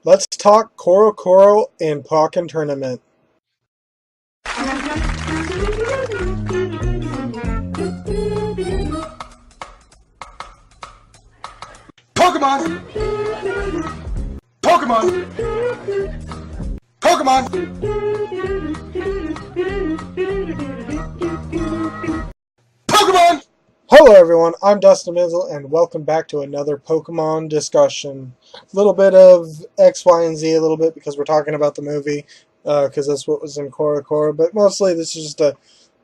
Let's talk Coro and Pokken tournament. Pokemon! Pokemon! Pokemon! Pokemon! Hello everyone, I'm Dustin, Benzel, and welcome back to another Pokemon discussion. A little bit of X, Y, and Z, a little bit because we're talking about the movie, because that's what was in Coro, but mostly this is just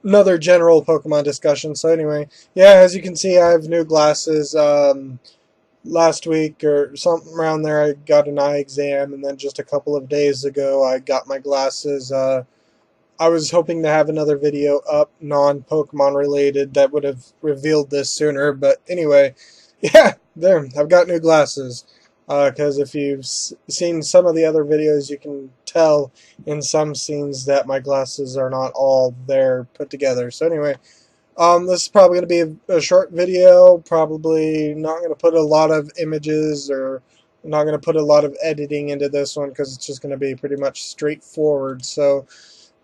another general Pokemon discussion. So anyway, yeah, as you can see, I have new glasses. Last week or something around there, I got an eye exam, and then just a couple of days ago, I got my glasses. I was hoping to have another video up, non-Pokemon related, that would have revealed this sooner, but anyway, yeah, there, I've got new glasses. Because if you've seen some of the other videos, you can tell in some scenes that my glasses are not all there put together. So anyway, this is probably going to be a short video, probably not going to put a lot of images, or not going to put a lot of editing into this one, because it's just going to be pretty much straightforward. So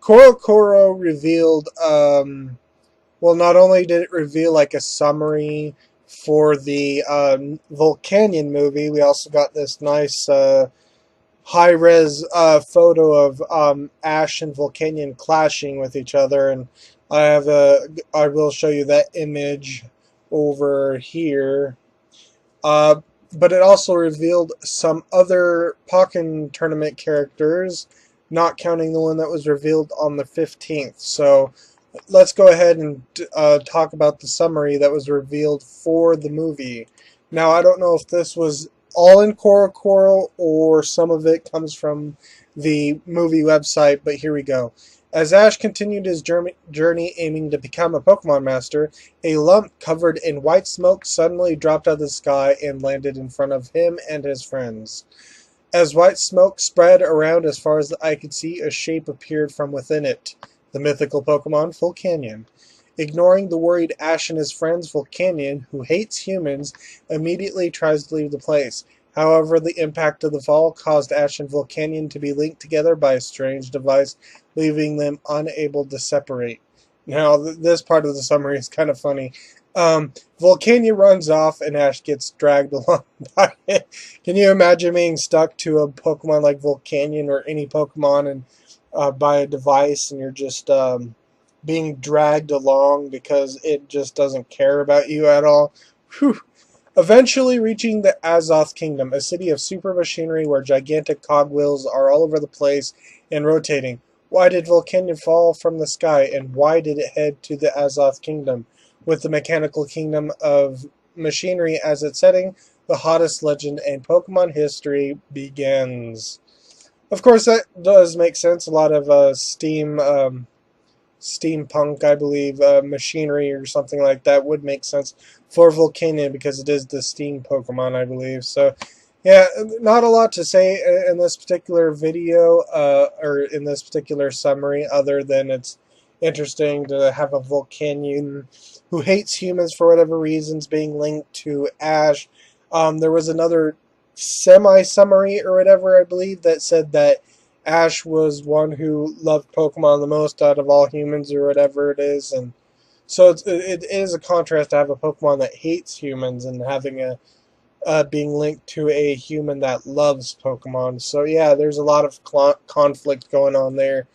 Coro revealed, well, not only did it reveal like a summary for the Volcanion movie, we also got this nice high-res photo of Ash and Volcanion clashing with each other, and I will show you that image over here. But it also revealed some other Pokken tournament characters, not counting the one that was revealed on the 15th. So let's go ahead and talk about the summary that was revealed for the movie. Now, I don't know if this was all in Coro or some of it comes from the movie website, but here we go. As Ash continued his journey aiming to become a Pokemon Master, a lump covered in white smoke suddenly dropped out of the sky and landed in front of him and his friends. As white smoke spread around as far as the eye could see, a shape appeared from within it. The mythical Pokemon Volcanion. Ignoring the worried Ash and his friends, Volcanion, who hates humans, immediately tries to leave the place. However, the impact of the fall caused Ash and Volcanion to be linked together by a strange device, leaving them unable to separate. Now, this part of the summary is kind of funny. Volcanion runs off and Ash gets dragged along by it. Can you imagine being stuck to a Pokemon like Volcanion or any Pokemon and by a device, and you're just being dragged along because it just doesn't care about you at all? Whew. Eventually reaching the Azoth Kingdom, a city of super machinery where gigantic cogwheels are all over the place and rotating. Why did Volcanion fall from the sky, and why did it head to the Azoth Kingdom? With the mechanical kingdom of machinery as its setting, the hottest legend in Pokemon history begins. Of course, that does make sense. A lot of steampunk, I believe, machinery or something like that would make sense for Volcanion because it is the steam Pokemon, I believe. So, yeah, not a lot to say in this particular video, or in this particular summary, other than it's interesting to have a Volcanion who hates humans for whatever reasons being linked to Ash. There was another semi-summary or whatever, I believe, that said that Ash was one who loved Pokemon the most out of all humans, or whatever it is, and so it is a contrast to have a Pokemon that hates humans and having a being linked to a human that loves Pokemon. So yeah, there's a lot of conflict going on there.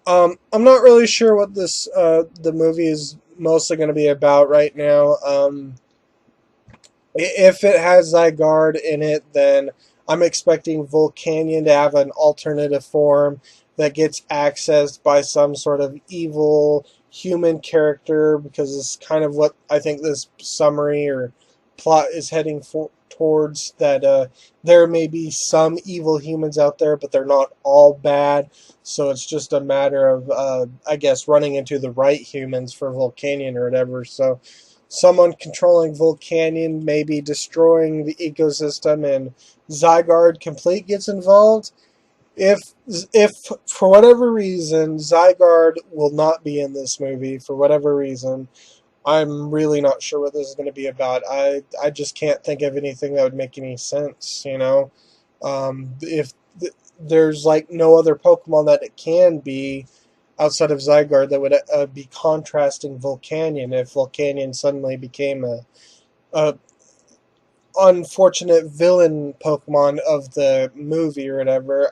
I'm not really sure what this the movie is mostly going to be about right now. If it has Zygarde in it, then I'm expecting Volcanion to have an alternative form that gets accessed by some sort of evil human character, because it's kind of what I think this summary or plot is heading towards, that there may be some evil humans out there, but they're not all bad, so it's just a matter of, I guess, running into the right humans for Volcanion or whatever. So someone controlling Volcanion, maybe destroying the ecosystem, and Zygarde Complete gets involved. If for whatever reason Zygarde will not be in this movie, for whatever reason, I'm really not sure what this is going to be about. I just can't think of anything that would make any sense, you know. If there's like no other Pokemon that it can be outside of Zygarde that would be contrasting Volcanion if Volcanion suddenly became a unfortunate villain Pokemon of the movie or whatever.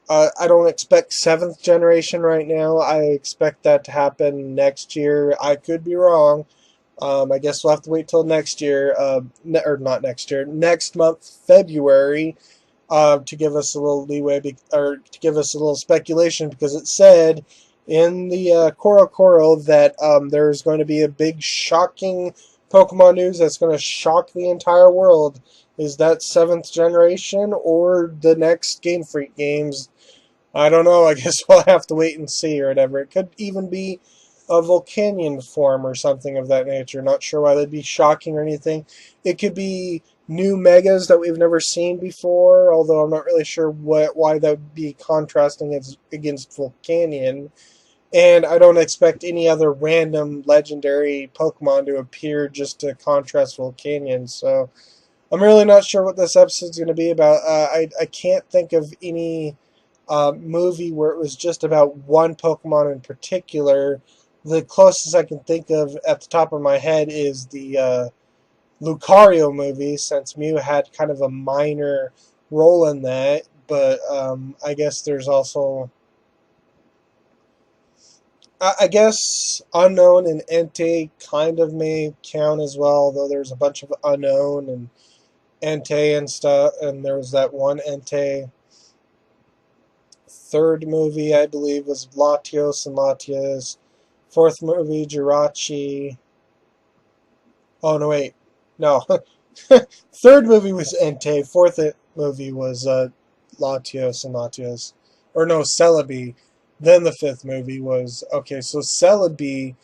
I don't expect seventh generation right now. I expect that to happen next year. I could be wrong. I guess we'll have to wait till next year, or not next year, next month, February, to give us a little leeway, or to give us a little speculation, because it said in the Coro that there's going to be a big shocking Pokemon news that's going to shock the entire world. Is that seventh generation or the next Game Freak games? I don't know. I guess we'll have to wait and see or whatever. It could even be a Volcanion form or something of that nature. Not sure why that'd be shocking or anything. It could be new megas that we've never seen before, although I'm not really sure why that would be contrasting against Volcanion. And I don't expect any other random legendary Pokemon to appear just to contrast Volcanion. So I'm really not sure what this episode's going to be about. I can't think of any movie where it was just about one Pokemon in particular. The closest I can think of at the top of my head is the Lucario movie, since Mew had kind of a minor role in that. But I guess there's also, I guess, Unknown and Entei kind of may count as well, though there's a bunch of Unknown and Entei and stuff, and there was that one Entei. Third movie, I believe, was Latios and Latias. Fourth movie, Jirachi. Oh, no, wait. No. Third movie was Entei. Fourth movie was Latios and Latias. Or no, Celebi. Then the fifth movie was... Okay, so Celebi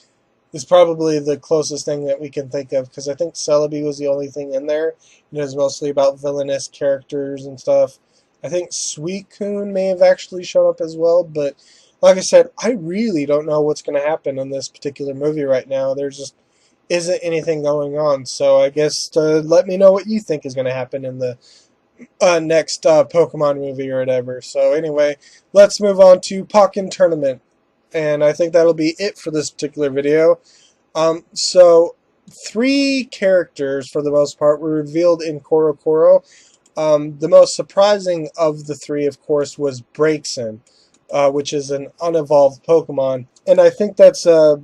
is probably the closest thing that we can think of, because I think Celebi was the only thing in there. It was mostly about villainous characters and stuff. I think Suicune may have actually shown up as well, but like I said, I really don't know what's going to happen in this particular movie right now. There just isn't anything going on, so I guess let me know what you think is going to happen in the next Pokemon movie or whatever. So anyway, let's move on to Pokken Tournament, and I think that'll be it for this particular video. So 3 characters, for the most part, were revealed in Coro. The most surprising of the 3, of course, was Braixen, which is an unevolved Pokemon, and I think that's their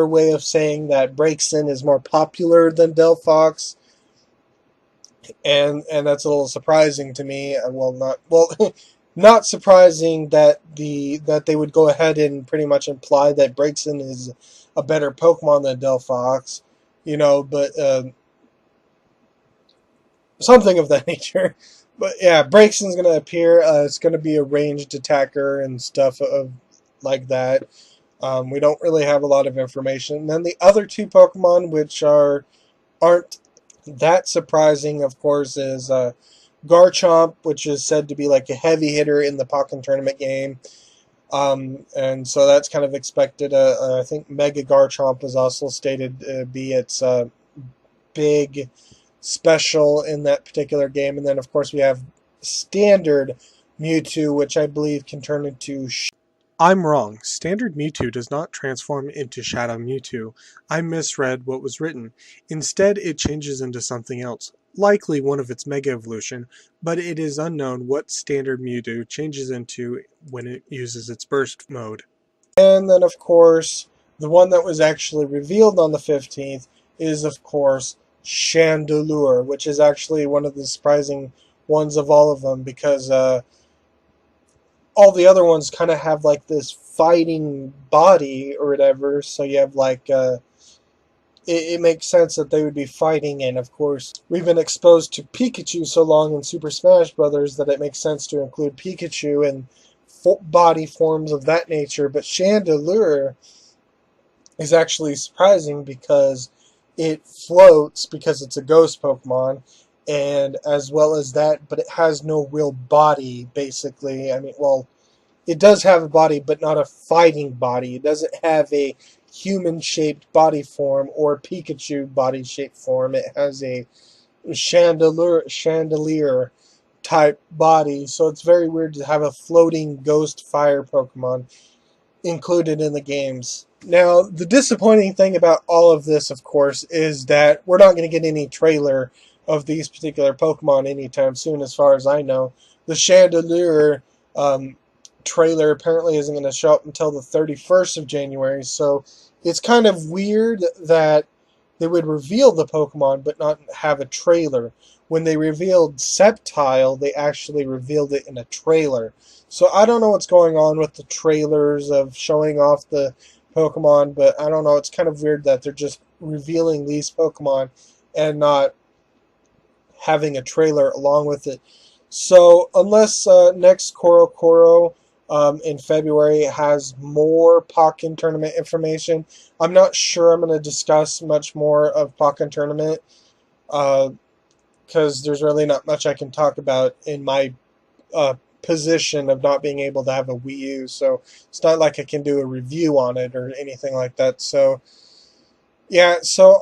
way of saying that Braixen is more popular than Delphox, and that's a little surprising to me. Not surprising that they would go ahead and pretty much imply that Braixen is a better Pokemon than Delphox, but something of that nature. But yeah, Braixen's going to appear. It's going to be a ranged attacker and stuff like that. We don't really have a lot of information. And then the other 2 Pokemon, which aren't that surprising, of course, is Garchomp, which is said to be like a heavy hitter in the Pokken Tournament game. And so that's kind of expected. I think Mega Garchomp was also stated to be its big special in that particular game. And then, of course, we have Standard Mewtwo, which I believe can turn into... I'm wrong. Standard Mewtwo does not transform into Shadow Mewtwo. I misread what was written. Instead, it changes into something else, likely one of its Mega Evolution, but it is unknown what Standard Mewtwo changes into when it uses its Burst mode. And then, of course, the one that was actually revealed on the 15th is, of course, Chandelure, which is actually one of the surprising ones of all of them, because all the other ones kind of have like this fighting body or whatever, so you have like it makes sense that they would be fighting. And of course, we've been exposed to Pikachu so long in Super Smash Brothers that it makes sense to include Pikachu and body forms of that nature. But Chandelure is actually surprising because it floats, because it's a ghost Pokemon, and as well as that, but it has no real body, basically. I mean, well, it does have a body, but not a fighting body. It doesn't have a human-shaped body form or Pikachu body-shaped form. It has a chandelier type body. So it's very weird to have a floating ghost fire Pokemon included in the games. Now, the disappointing thing about all of this, of course, is that we're not going to get any trailer of these particular Pokemon anytime soon, as far as I know. The Chandelier um, trailer apparently isn't going to show up until the 31st of January, so it's kind of weird that they would reveal the Pokemon but not have a trailer. When they revealed Sceptile, they actually revealed it in a trailer. So I don't know what's going on with the trailers of showing off the Pokemon, but I don't know. It's kind of weird that they're just revealing these Pokemon and not having a trailer along with it. So unless next Coro in February has more Pokken tournament information, I'm not sure I'm going to discuss much more of Pokken tournament because there's really not much I can talk about in my position of not being able to have a Wii U. So it's not like I can do a review on it or anything like that. So yeah, so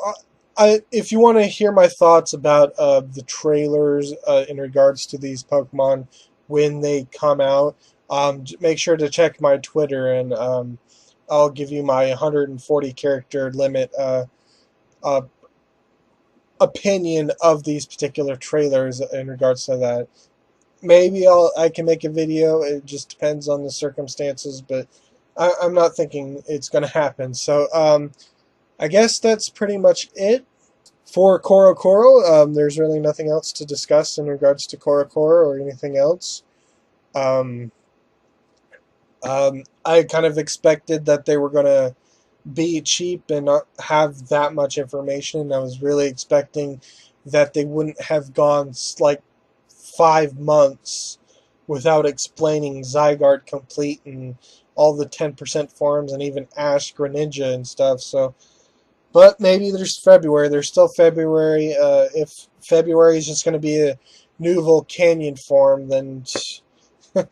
if you want to hear my thoughts about the trailers in regards to these Pokemon when they come out, make sure to check my Twitter, and I'll give you my 140 character limit uh, opinion of these particular trailers in regards to that. Maybe I can make a video. It just depends on the circumstances, but I'm not thinking it's going to happen. So I guess that's pretty much it for Coro. There's really nothing else to discuss in regards to Coro or anything else. Um, I kind of expected that they were going to be cheap and not have that much information. I was really expecting that they wouldn't have gone like 5 months without explaining Zygarde complete and all the 10% forms and even Ash Greninja and stuff. So, but maybe there's February. There's still February. If February is just going to be a new Volcanion form, then I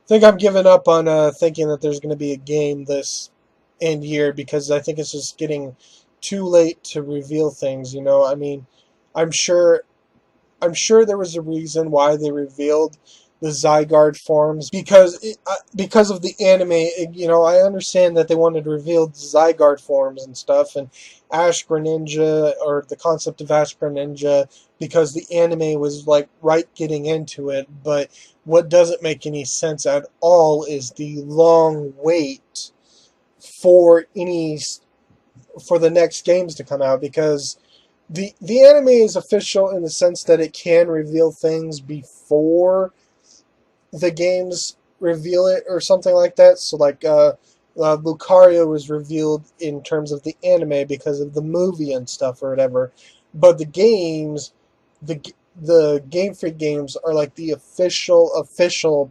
think I'm giving up on thinking that there's going to be a game this end year, because I think it's just getting too late to reveal things. I mean, I'm sure I'm sure there was a reason why they revealed the Zygarde forms, because of the anime. I understand that they wanted to reveal the Zygarde forms and stuff, and Ash Greninja, or the concept of Ash Greninja, because the anime was like right getting into it. But what doesn't make any sense at all is the long wait for any for the next games to come out, because the anime is official in the sense that it can reveal things before the games reveal it or something like that. So like Lucario was revealed in terms of the anime because of the movie and stuff or whatever, but the games, the the Game Freak games are like the official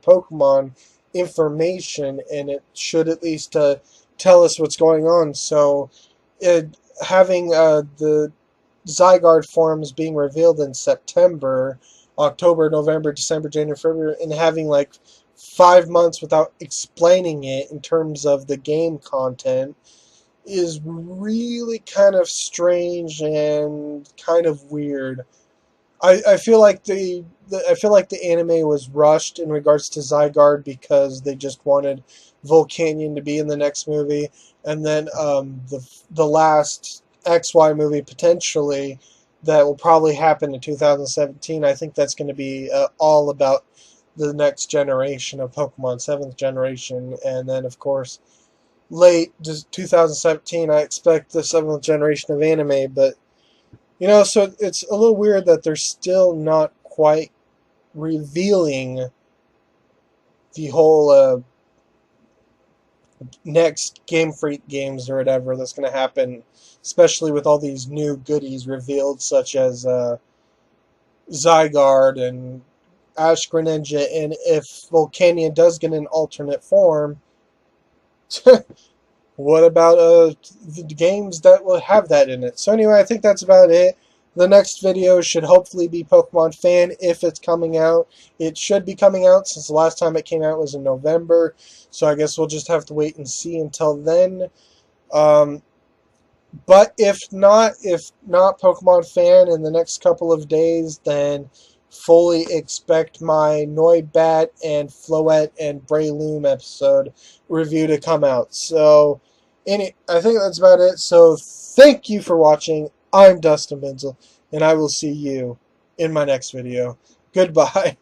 Pokemon information, and it should at least tell us what's going on. So having the Zygarde forms being revealed in September, October, November, December, January, February, and having like 5 months without explaining it in terms of the game content is really kind of strange and kind of weird. I feel like the anime was rushed in regards to Zygarde because they just wanted Volcanion to be in the next movie, and then the last XY movie potentially that will probably happen in 2017. I think that's going to be all about the next generation of Pokemon, seventh generation, and then of course late 2017. I expect the seventh generation of anime, but so it's a little weird that they're still not quite revealing the whole next Game Freak games or whatever that's going to happen, especially with all these new goodies revealed, such as Zygarde and Ash Greninja, and if Volcanion does get an alternate form, what about the games that will have that in it? So anyway, I think that's about it. The next video should hopefully be Pokemon Fan if it's coming out. It should be coming out, since the last time it came out was in November. So I guess we'll just have to wait and see until then. Um, But if not Pokemon fan in the next couple of days, then fully expect my Noibat and Floette and Breloom episode review to come out. So, I think that's about it. So, thank you for watching. I'm Dustin Benzel, and I will see you in my next video. Goodbye.